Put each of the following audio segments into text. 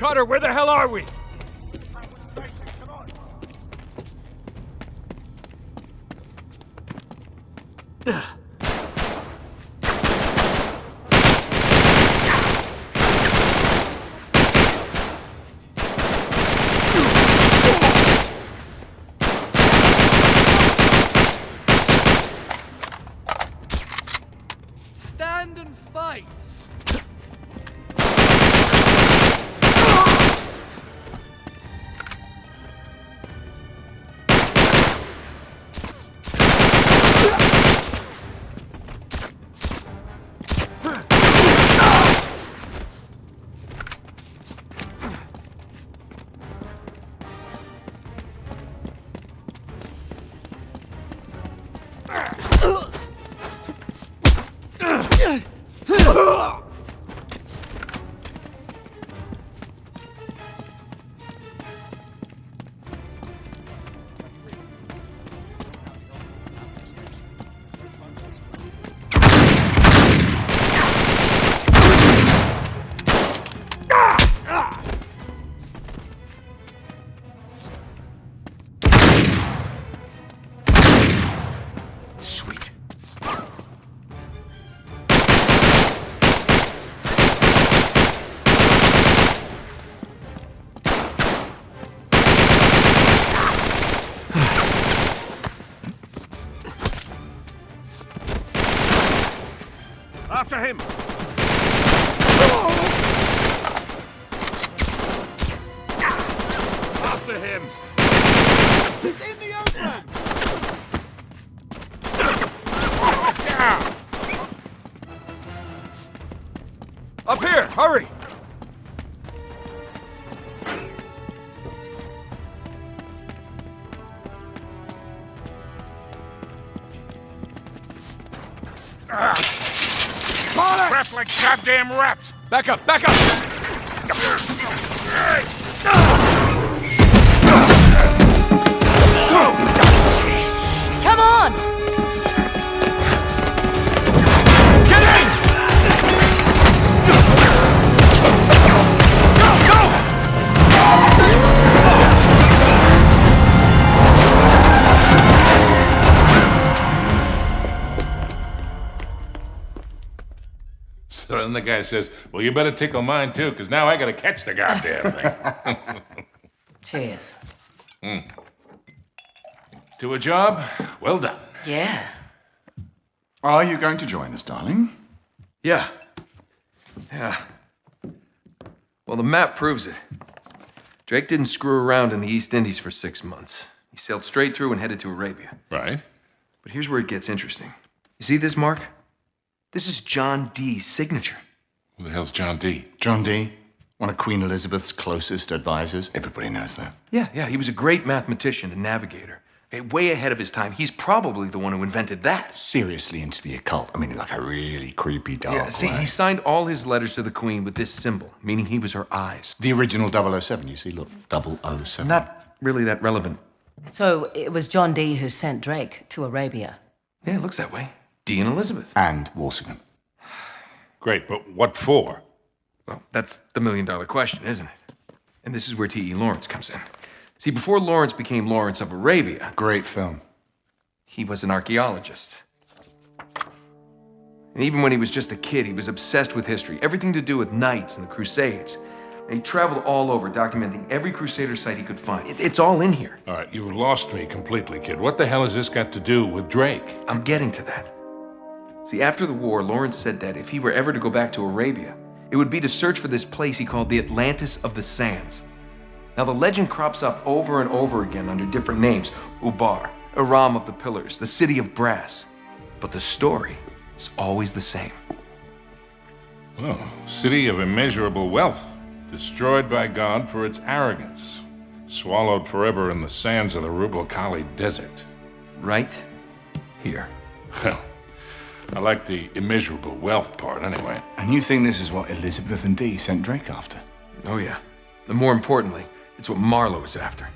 Carter, where the hell are we? Stand and fight! Sweet. After him! After him! He's in the open! Up here! Hurry! Crap like goddamn rats! Back up! Back up! Come on! Get in! Go! Go! So then the guy says, well, you better tickle mine too, because now I gotta catch the goddamn thing. Cheers. To a job, well done. Yeah. Are you going to join us, darling? Yeah. Well, the map proves it. Drake didn't screw around in the East Indies for 6 months. He sailed straight through and headed to Arabia. Right? But here's where it gets interesting. You see this mark? This is John Dee's signature. Who the hell's John D? John Dee, one of Queen Elizabeth's closest advisors. Everybody knows that. Yeah, he was a great mathematician and navigator. Okay, way ahead of his time. He's probably the one who invented that. Seriously into the occult. I mean, like a really creepy dark Yeah, see, way. he signed all his letters to the Queen with this symbol, meaning he was her eyes. The original 007, you see, look, 007. Not really that relevant. So it was John Dee who sent Drake to Arabia. Yeah, it looks that way. Dee and Elizabeth. And Walsingham. Great, but what for? Well, that's the million-dollar question, isn't it? And this is where T.E. Lawrence comes in. See, before Lawrence became Lawrence of Arabia, Great film. he was an archaeologist. And even when he was just a kid, he was obsessed with history, everything to do with knights and the Crusades. And he traveled all over, documenting every Crusader site he could find. It's all in here. All right, you've lost me completely, kid. What the hell has this got to do with Drake? I'm getting to that. See, after the war, Lawrence said that if he were ever to go back to Arabia, it would be to search for this place he called the Atlantis of the Sands. Now, the legend crops up over and over again under different names. Ubar, Aram of the Pillars, the City of Brass. But the story is always the same. Oh, city of immeasurable wealth, destroyed by God for its arrogance, swallowed forever in the sands of the Rubal Khali Desert. Right here. Well, I like the immeasurable wealth part anyway. And you think this is what Elizabeth and Dee sent Drake after? Oh, yeah. And more importantly, it's what Marlowe is after.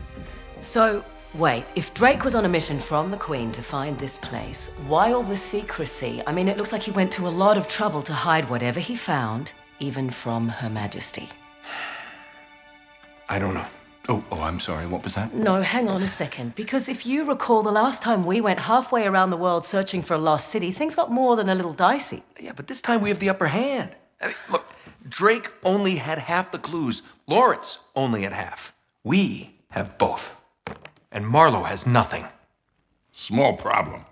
So, wait, if Drake was on a mission from the Queen to find this place, why all the secrecy? I mean, it looks like he went to a lot of trouble to hide whatever he found, even from Her Majesty. I don't know. Oh, I'm sorry. What was that? No, hang on a second. Because if you recall, the last time we went halfway around the world searching for a lost city, things got more than a little dicey. Yeah, but this time we have the upper hand. I mean, look, Drake only had half the clues. Lawrence only had half. We have both. And Marlowe has nothing. Small problem.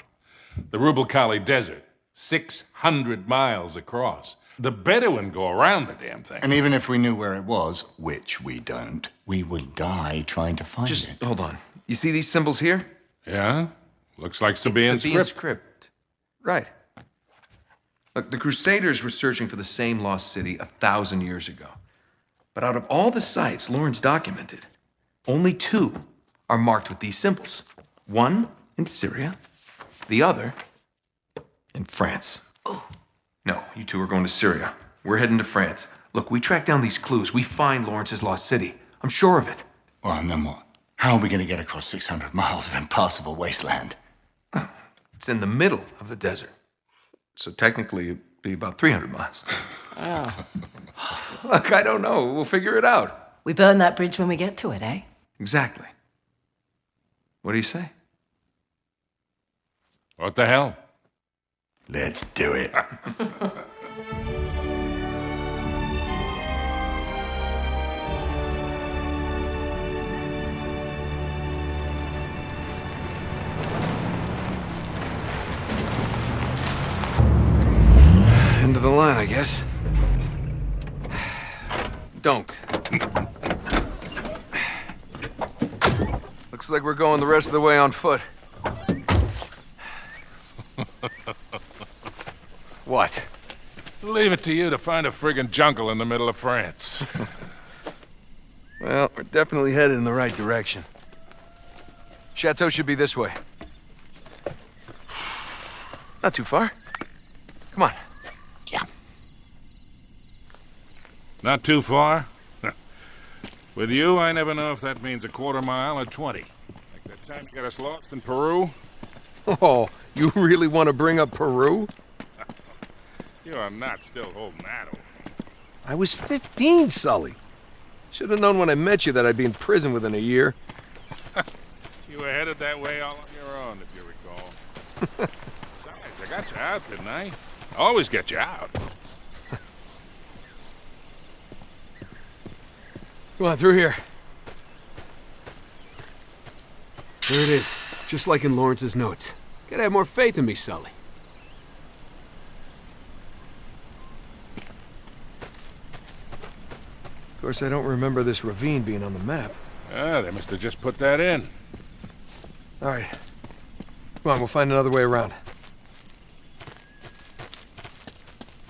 The Rubel Kali Desert, 600 miles across. The Bedouin go around the damn thing. And even if we knew where it was, which we don't, we would die trying to find Just it. hold on. You see these symbols here? Yeah? Looks like Sabaean Sabaean script. script. Right. Look, the Crusaders were searching for the same lost city 1,000 years ago. But out of all the sites Lawrence documented, only 2 are marked with these symbols. One in Syria, the other in France. Oh. No, you 2 are going to Syria. We're heading to France. Look, we track down these clues. We find Lawrence's lost city. I'm sure of it. Well, and then what? How are we going to get across 600 miles of impassable wasteland? It's in the middle of the desert. So technically, it'd be about 300 miles. Look, I don't know. We'll figure it out. We burn that bridge when we get to it, eh? Exactly. What do you say? What the hell? Let's do it. End of the line, I guess. Don't. Looks like we're going the rest of the way on foot. What? Leave it to you to find a friggin' jungle in the middle of France. Well, we're definitely headed in the right direction. Chateau should be this way. Not too far. Come on. Yeah. Not too far? With you, I never know if that means a quarter mile or 20. Like that time you got us lost in Peru? Oh, you really want to bring up Peru? You are not still holding that over. I was 15, Sully. Should have known when I met you that I'd be in prison within a year. You were headed that way all on your own, if you recall. Besides, I got you out, didn't I? I always get you out. Come on, through here. There it is, just like in Lawrence's notes. Gotta have more faith in me, Sully. Of course, I don't remember this ravine being on the map. Ah, they must have just put that in. All right. Come on, we'll find another way around.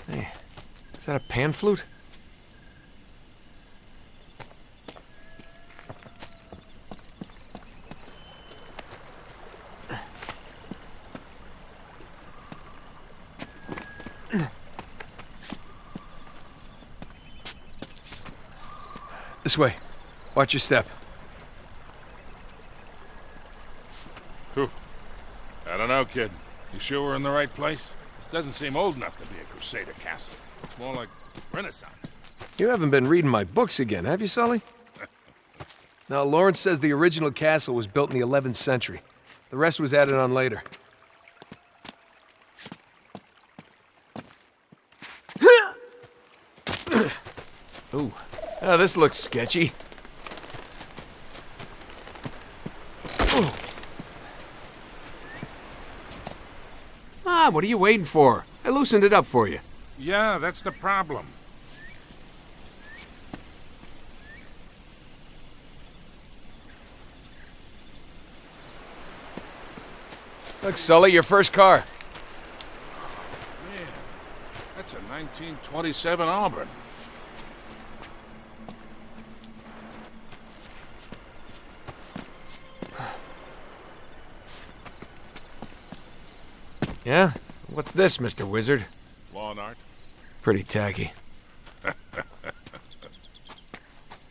Hey, is that a pan flute? This way. Watch your step. Whew. I don't know, kid. You sure we're in the right place? This doesn't seem old enough to be a Crusader castle. It's more like Renaissance. You haven't been reading my books again, have you, Sully? Now, Lawrence says the original castle was built in the 11th century. The rest was added on later. Ooh. Oh, this looks sketchy. Ooh. Ah, what are you waiting for? I loosened it up for you. Yeah, that's the problem. Look, Sully, your first car. Man, that's a 1927 Auburn. Yeah? What's this, Mr. Wizard? Law and art. Pretty tacky.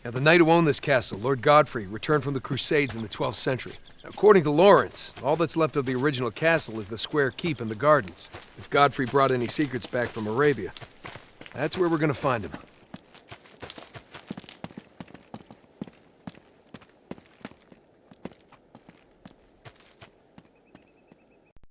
Now, the knight who owned this castle, Lord Godfrey, returned from the Crusades in the 12th century. According to Lawrence, all that's left of the original castle is the square keep and the gardens. If Godfrey brought any secrets back from Arabia, that's where we're gonna find him.